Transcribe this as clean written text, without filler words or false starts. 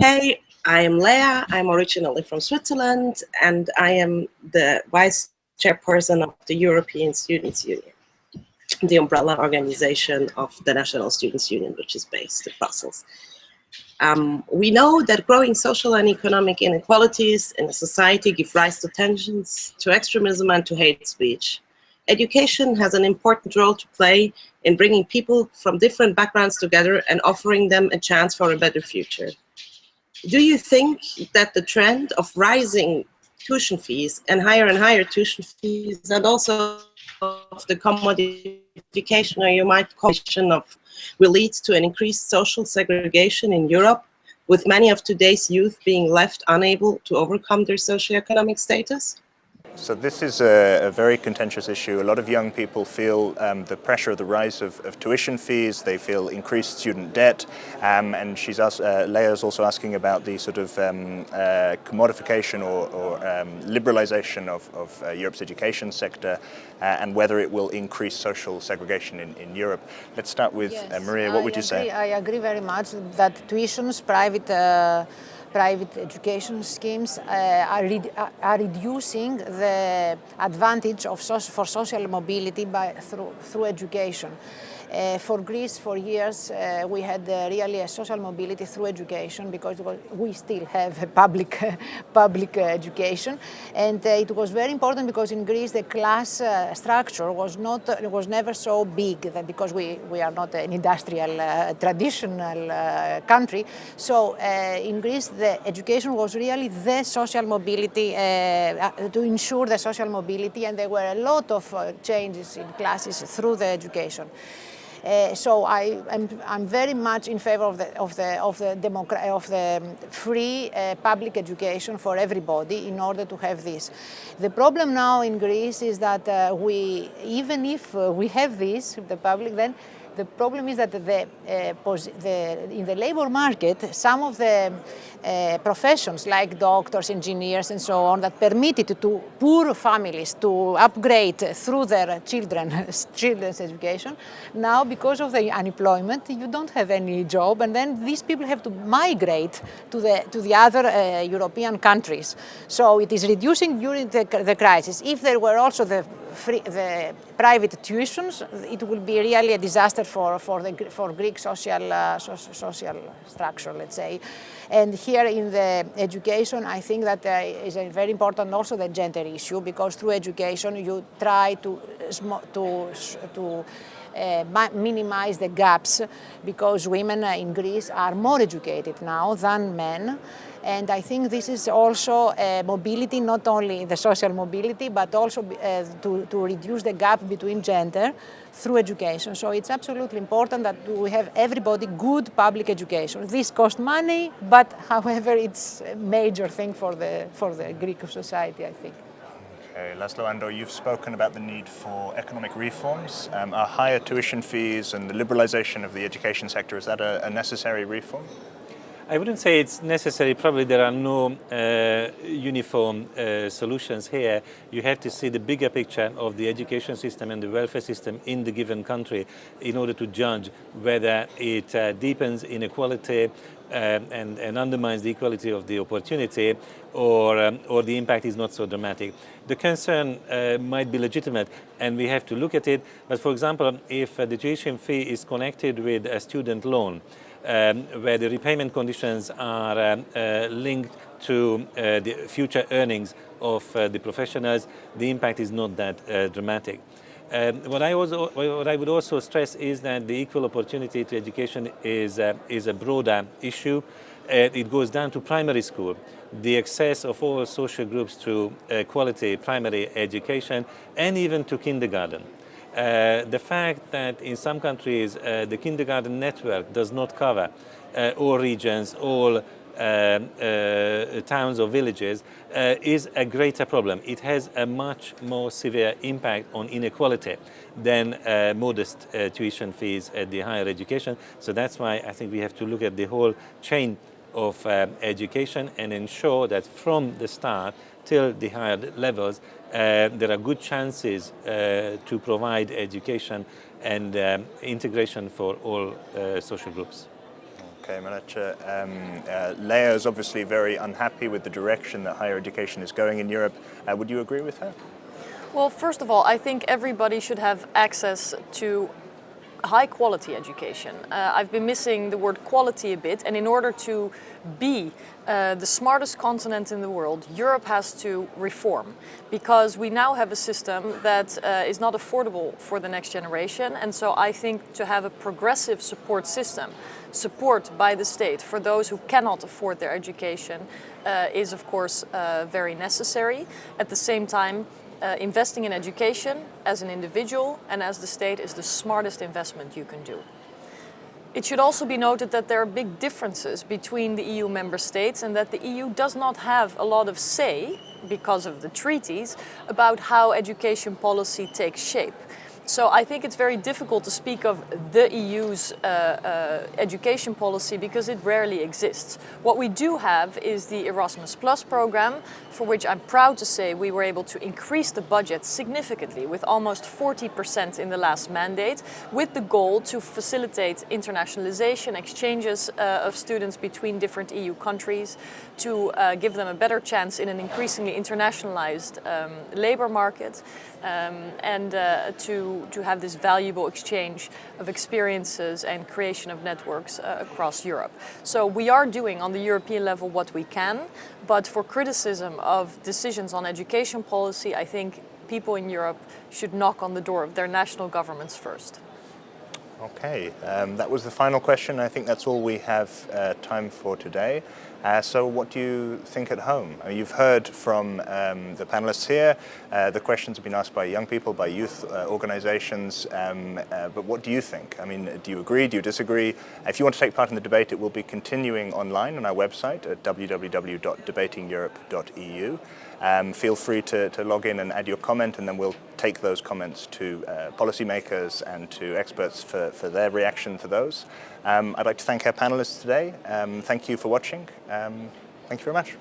Hey, I am Leah. I'm originally from Switzerland, and I am the vice chairperson of the European Students' Union, the umbrella organization of the National Students' Union, which is based in Brussels. We know that growing social and economic inequalities in a society give rise to tensions, to extremism, and to hate speech. Education has an important role to play in bringing people from different backgrounds together and offering them a chance for a better future. Do you think that the trend of rising tuition fees and higher tuition fees, and also of the commodification, or you might call it, of will lead to an increased social segregation in Europe, with many of today's youth being left unable to overcome their socioeconomic status? So this is a very contentious issue. A lot of young people feel the pressure of the rise of tuition fees. They feel increased student debt, and Leah is also asking about the sort of commodification or liberalization of Europe's education sector, and whether it will increase social segregation in Europe. Let's start with Maria. What would you say? I agree very much that tuitions, private education schemes are reducing the advantage for social mobility through education. For Greece, for years, we had really a social mobility through education, because we still have a public education, and it was very important because in Greece the class structure was never so big, because we are not an industrial traditional country. So in Greece the education was really the social mobility, to ensure the social mobility, and there were a lot of changes in classes through the education. So I'm very much in favor of the free public education for everybody in order to have this. The problem now in Greece is that even if we have this, the public, then the problem is that in the labor market, some of the professions like doctors, engineers, and so on, that permitted to poor families to upgrade through their children's education, now because of the unemployment, you don't have any job, and then these people have to migrate to the other European countries. So it is reducing during the crisis. If there were also the private tuitions, it will be really a disaster for Greek social structure, let's say. And here in the education, I think that is a very important also the gender issue, because through education you try to minimize the gaps, because women in Greece are more educated now than men. And I think this is also mobility, not only the social mobility, but also to reduce the gap between gender through education. So it's absolutely important that we have everybody good public education. This costs money, but however, it's a major thing for the Greek society, I think. Okay, László Andor, you've spoken about the need for economic reforms. Are higher tuition fees and the liberalization of the education sector, is that a necessary reform? I wouldn't say it's necessary. Probably there are no uniform solutions here. You have to see the bigger picture of the education system and the welfare system in the given country in order to judge whether it deepens inequality and undermines the equality of the opportunity, or the impact is not so dramatic. The concern might be legitimate, and we have to look at it. But for example, if the tuition fee is connected with a student loan, where the repayment conditions are linked to the future earnings of the professionals, the impact is not that dramatic. What I would also stress is that the equal opportunity to education is a broader issue. It goes down to primary school, the access of all social groups to quality primary education, and even to kindergarten. The fact that in some countries the kindergarten network does not cover all regions, all towns or villages is a greater problem. It has a much more severe impact on inequality than modest tuition fees at the higher education. So that's why I think we have to look at the whole chain of education and ensure that from the start till the higher levels there are good chances to provide education and integration for all social groups. Okay, Marietje. Lea is obviously very unhappy with the direction that higher education is going in Europe. Would you agree with her? Well, first of all, I think everybody should have access to high quality education. I've been missing the word quality a bit, and in order to be the smartest continent in the world, Europe has to reform, because we now have a system that is not affordable for the next generation. And so I think to have a progressive support system, support by the state for those who cannot afford their education is of course very necessary. At the same time, investing in education as an individual and as the state is the smartest investment you can do. It should also be noted that there are big differences between the EU member states and that the EU does not have a lot of say, because of the treaties, about how education policy takes shape. So I think it's very difficult to speak of the EU's education policy because it rarely exists. What we do have is the Erasmus Plus program, for which I'm proud to say we were able to increase the budget significantly with almost 40% in the last mandate, with the goal to facilitate internationalization, exchanges of students between different EU countries, to give them a better chance in an increasingly internationalized labor market, and to have this valuable exchange of experiences and creation of networks across Europe. So we are doing on the European level what we can, but for criticism of decisions on education policy, I think people in Europe should knock on the door of their national governments first. Okay, that was the final question. I think that's all we have time for today. So what do you think at home? I mean, you've heard from the panelists here. The questions have been asked by young people, by youth organizations. But what do you think? I mean, do you agree? Do you disagree? If you want to take part in the debate, it will be continuing online on our website at www.debatingeurope.eu. Feel free to log in and add your comment, and then we'll take those comments to policymakers and to experts for their reaction to those. I'd like to thank our panelists today. Thank you for watching. Thank you very much.